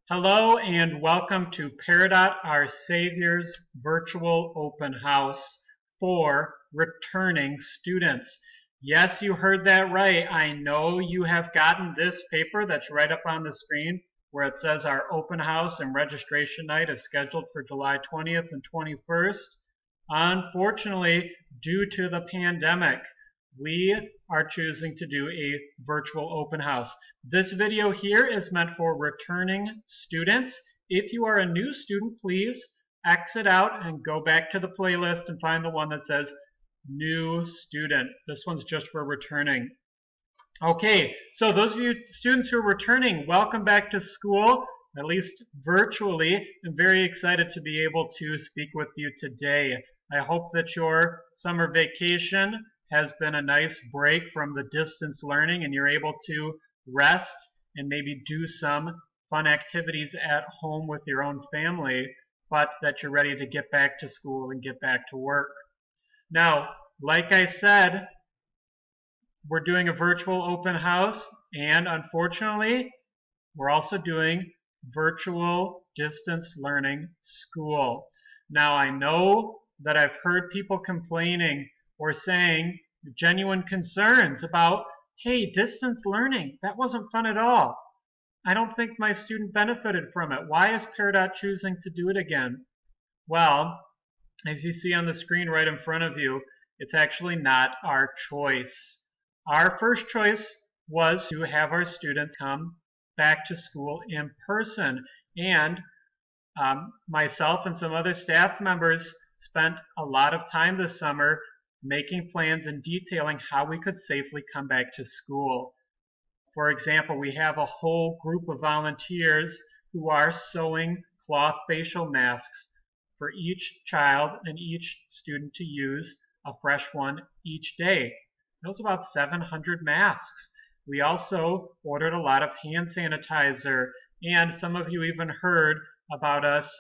Hello and welcome to Peridot-Our Savior's virtual open house for returning students. Yes, you heard that right. I know you have gotten this paper that's right up on the screen where it says our open house and registration night is scheduled for July 20th and 21st. Unfortunately, due to the pandemic, we are choosing to do a virtual open house. This video here is meant for returning students. If you are a new student, please exit out and go back to the playlist and find the one that says new student. This one's just for returning. Okay, so those of you students who are returning, welcome back to school, at least virtually. I'm very excited to be able to speak with you today. I hope that your summer vacation has been a nice break from the distance learning and you're able to rest and maybe do some fun activities at home with your own family, but that you're ready to get back to school and get back to work. Now, like I said, we're doing a virtual open house, and unfortunately, we're also doing virtual distance learning school. Now, I know that I've heard people complaining or saying genuine concerns about, hey, distance learning, that wasn't fun at all. I don't think my student benefited from it. Why is Peridot choosing to do it again? Well, as you see on the screen right in front of you, it's actually not our choice. Our first choice was to have our students come back to school in person, and myself and some other staff members spent a lot of time this summer making plans and detailing how we could safely come back to school. For example, we have a whole group of volunteers who are sewing cloth facial masks for each child and each student to use a fresh one each day. That was about 700 masks. We also ordered a lot of hand sanitizer, and some of you even heard about us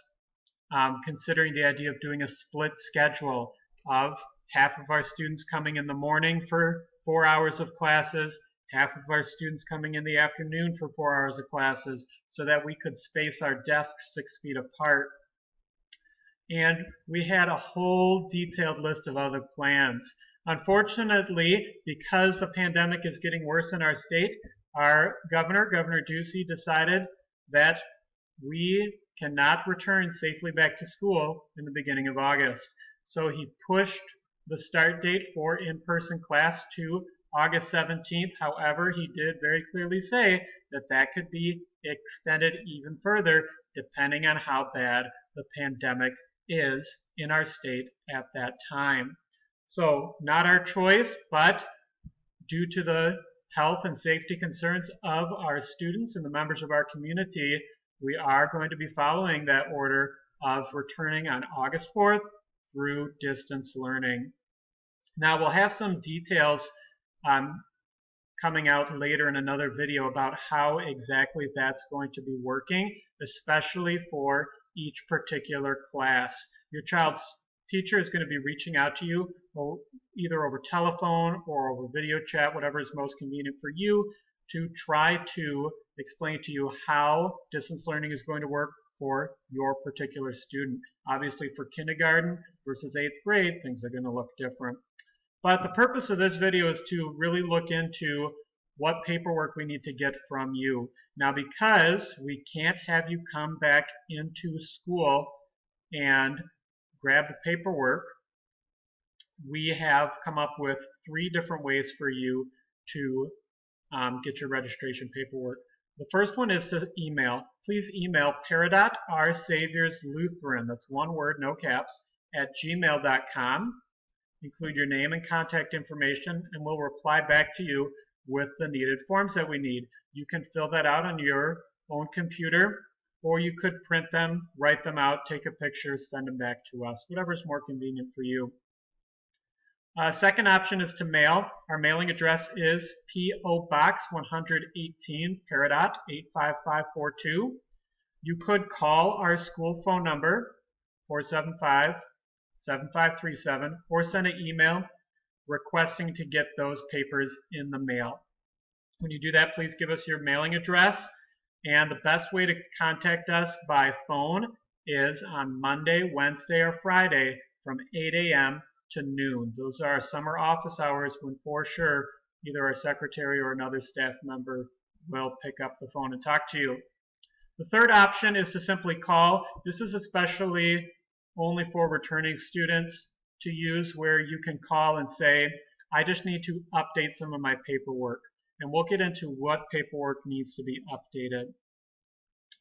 considering the idea of doing a split schedule of half of our students coming in the morning for 4 hours of classes, half of our students coming in the afternoon for 4 hours of classes, so that we could space our desks 6 feet apart. And we had a whole detailed list of other plans. Unfortunately, because the pandemic is getting worse in our state, our governor, Governor Ducey, decided that we cannot return safely back to school in the beginning of August. So he pushed the start date for in-person class to August 17th. However, he did very clearly say that that could be extended even further depending on how bad the pandemic is in our state at that time. So not our choice, but due to the health and safety concerns of our students and the members of our community, we are going to be following that order of returning on August 4th through distance learning. Now we'll have some details coming out later in another video about how exactly that's going to be working, especially for each particular class. Your child's teacher is going to be reaching out to you either over telephone or over video chat, whatever is most convenient for you, to try to explain to you how distance learning is going to work for your particular student. Obviously, for kindergarten versus 8th grade, things are going to look different. But the purpose of this video is to really look into what paperwork we need to get from you. Now, because we can't have you come back into school and grab the paperwork, we have come up with 3 different ways for you to get your registration paperwork. The first one is to email. Please email Peridot-Our-Saviors-Lutheran, that's one word, no caps, at gmail.com. Include your name and contact information, and we'll reply back to you with the needed forms that we need. You can fill that out on your own computer, or you could print them, write them out, take a picture, send them back to us, whatever is more convenient for you. Second option is to mail. Our mailing address is P.O. Box 118, Peridot 85542. You could call our school phone number, 475-7537, or send an email requesting to get those papers in the mail. When you do that, please give us your mailing address, And the best way to contact us by phone is on Monday, Wednesday, or Friday from 8 a.m. to noon. Those are our summer office hours when for sure either our secretary or another staff member will pick up the phone and talk to you. The third option is to simply call. This is especially only for returning students to use, where you can call and say, I just need to update some of my paperwork. And we'll get into what paperwork needs to be updated.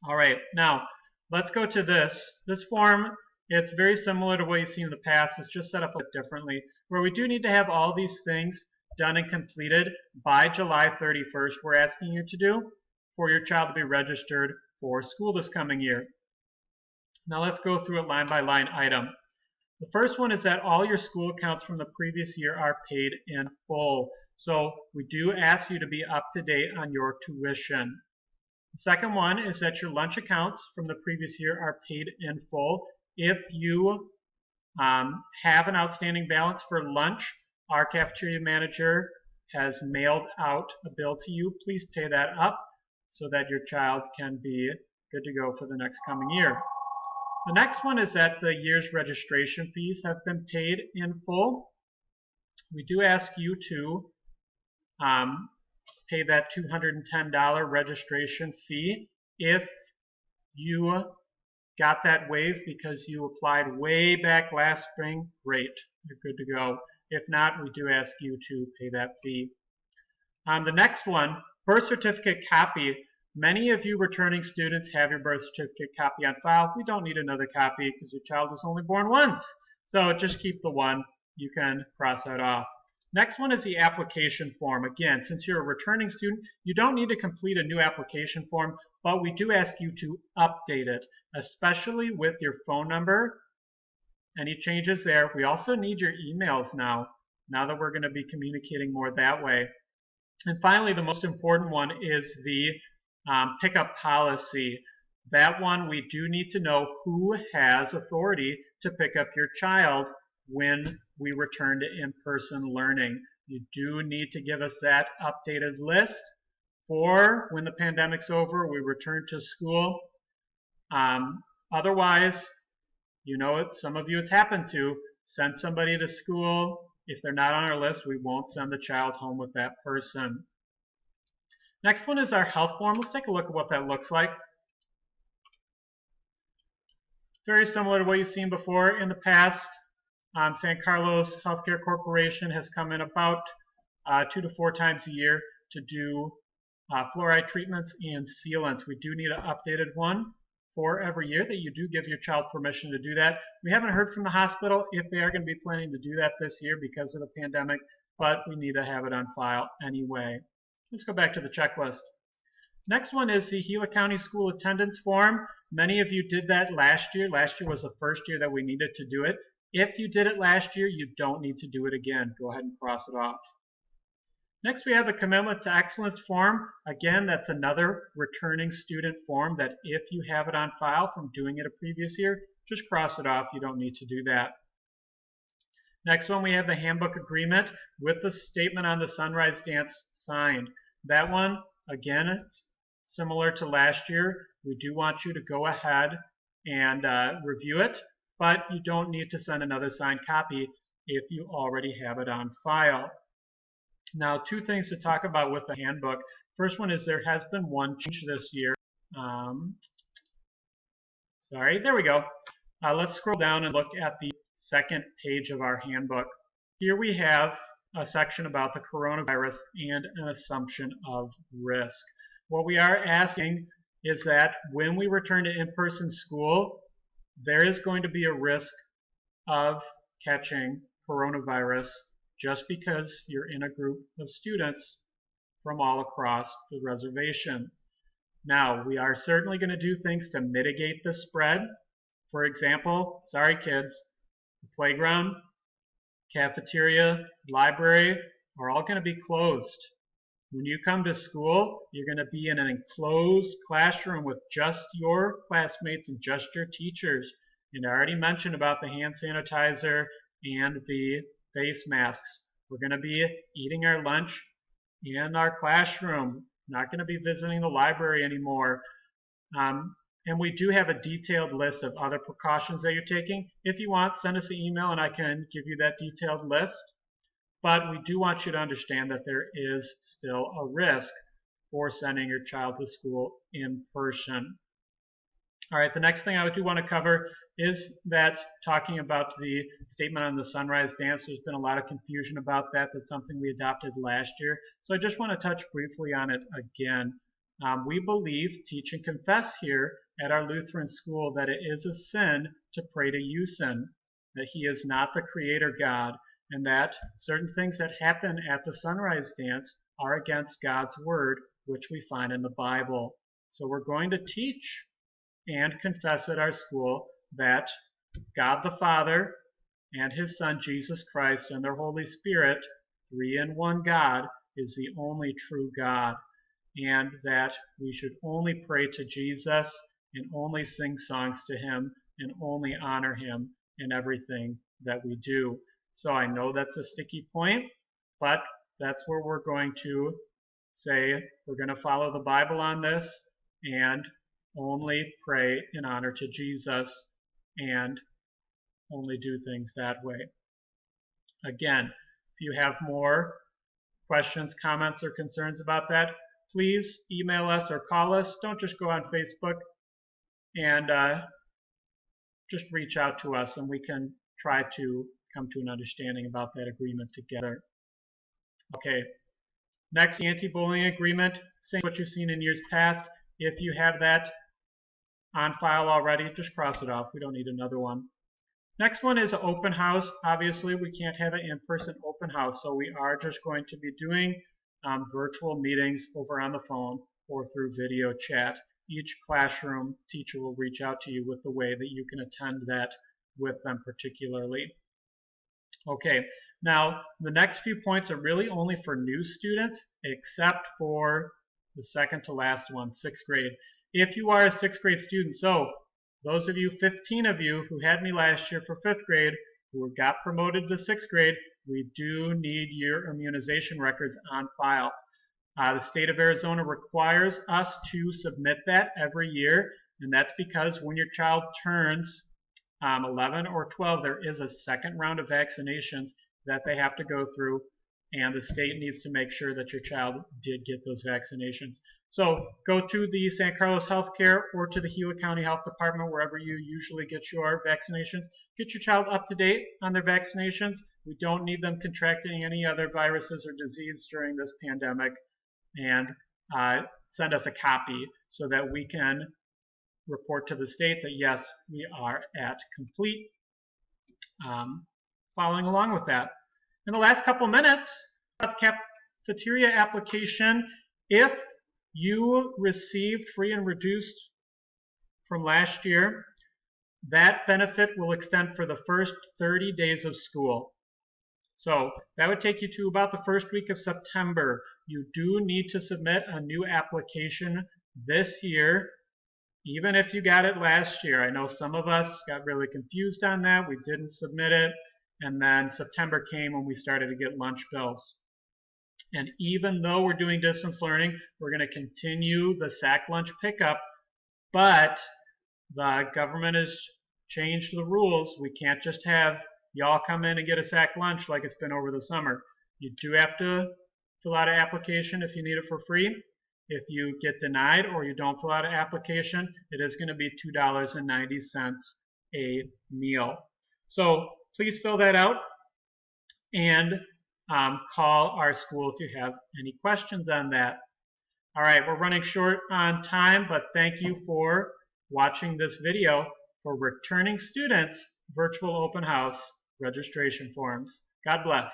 All right, now let's go to this. This form, it's very similar to what you've seen in the past. It's just set up a bit differently, where we do need to have all these things done and completed by July 31st. We're asking you to do for your child to be registered for school this coming year. Now let's go through it line by line item. The first one is that all your school accounts from the previous year are paid in full. So we do ask you to be up to date on your tuition. The second one is that your lunch accounts from the previous year are paid in full. If you have an outstanding balance for lunch, our cafeteria manager has mailed out a bill to you. Please pay that up so that your child can be good to go for the next coming year. The next one is that the year's registration fees have been paid in full. We do ask you to pay that $210 registration fee. If you got that waived because you applied way back last spring, great, you're good to go. If not, we do ask you to pay that fee. The next one, birth certificate copy. Many of you returning students have your birth certificate copy on file. We don't need another copy because your child was only born once. So just keep the one. You can cross that off. Next one is the application form. Again, since you're a returning student, you don't need to complete a new application form, but we do ask you to update it, especially with your phone number. Any changes there? We also need your emails now that we're going to be communicating more that way. And finally, the most important one is the pickup policy. That one, we do need to know who has authority to pick up your child when we return to in-person learning. You do need to give us that updated list for when the pandemic's over, we return to school. Otherwise, you know it, some of you it's happened to, send somebody to school. If they're not on our list, we won't send the child home with that person. Next one is our health form. Let's take a look at what that looks like. Very similar to what you've seen before in the past. San Carlos Healthcare Corporation has come in about 2 to 4 times a year to do fluoride treatments and sealants. We do need an updated one for every year that you do give your child permission to do that. We haven't heard from the hospital if they are going to be planning to do that this year because of the pandemic, but we need to have it on file anyway. Let's go back to the checklist. Next one is the Gila County School Attendance Form. Many of you did that last year. Last year was the first year that we needed to do it. If you did it last year, you don't need to do it again. Go ahead and cross it off. Next, we have the Commitment to Excellence form. Again, that's another returning student form that if you have it on file from doing it a previous year, just cross it off. You don't need to do that. Next one, we have the Handbook Agreement with the statement on the Sunrise Dance signed. That one, again, it's similar to last year. We do want you to go ahead and review it, but you don't need to send another signed copy if you already have it on file. Now, 2 things to talk about with the handbook. First one is there has been one change this year. Sorry, there we go. Let's scroll down and look at the second page of our handbook. Here we have a section about the coronavirus and an assumption of risk. What we are asking is that when we return to in-person school, there is going to be a risk of catching coronavirus just because you're in a group of students from all across the reservation. Now, we are certainly going to do things to mitigate the spread. For example, sorry kids, the playground, cafeteria, library are all going to be closed. When you come to school, you're going to be in an enclosed classroom with just your classmates and just your teachers. And I already mentioned about the hand sanitizer and the face masks. We're going to be eating our lunch in our classroom. Not going to be visiting the library anymore. And we do have a detailed list of other precautions that you're taking. If you want, send us an email and I can give you that detailed list. But we do want you to understand that there is still a risk for sending your child to school in person. All right, the next thing I do want to cover is that talking about the statement on the sunrise dance. There's been a lot of confusion about that. That's something we adopted last year. So I just want to touch briefly on it again. We believe, teach, and confess here at our Lutheran school that it is a sin to pray to Usen, that he is not the creator God, and that certain things that happen at the sunrise dance are against God's word, which we find in the Bible. So we're going to teach and confess at our school that God the Father and his Son Jesus Christ and their Holy Spirit, three in one God, is the only true God, and that we should only pray to Jesus and only sing songs to him and only honor him in everything that we do. So I know that's a sticky point, but that's where we're going to say we're going to follow the Bible on this and only pray in honor to Jesus and only do things that way. Again, if you have more questions, comments, or concerns about that, please email us or call us. Don't just go on Facebook, and just reach out to us and we can try to come to an understanding about that agreement together. Okay, next, the anti-bullying agreement, same what you've seen in years past. If you have that on file already, just cross it off. We don't need another one. Next one is an open house. Obviously, we can't have an in-person open house, so we are just going to be doing virtual meetings over on the phone or through video chat. Each classroom teacher will reach out to you with the way that you can attend that with them particularly. Okay, now the next few points are really only for new students, except for the second to last one, 6th grade. If you are a 6th grade student, so those of you, 15 of you who had me last year for 5th grade, who got promoted to 6th grade, we do need your immunization records on file. The state of Arizona requires us to submit that every year, and that's because when your child turns 11 or 12, there is a second round of vaccinations that they have to go through, and the state needs to make sure that your child did get those vaccinations. So go to the San Carlos Healthcare or to the Gila County Health Department, wherever you usually get your vaccinations. Get your child up to date on their vaccinations. We don't need them contracting any other viruses or disease during this pandemic. And send us a copy so that we can report to the state that yes, we are at complete, following along with that. In the last couple minutes, about the cafeteria application, if you received free and reduced from last year, that benefit will extend for the first 30 days of school. So that would take you to about the first week of September. You do need to submit a new application this year, even if you got it last year. I know some of us got really confused on that. We didn't submit it, and then September came when we started to get lunch bills. And even though we're doing distance learning, we're going to continue the SAC lunch pickup, but the government has changed the rules. We can't just have y'all come in and get a SAC lunch like it's been over the summer. You do have to fill out an application if you need it for free. If you get denied or you don't fill out an application, it is going to be $2.90 a meal. So please fill that out and call our school if you have any questions on that. All right, we're running short on time, but thank you for watching this video for returning students virtual open house registration forms. God bless.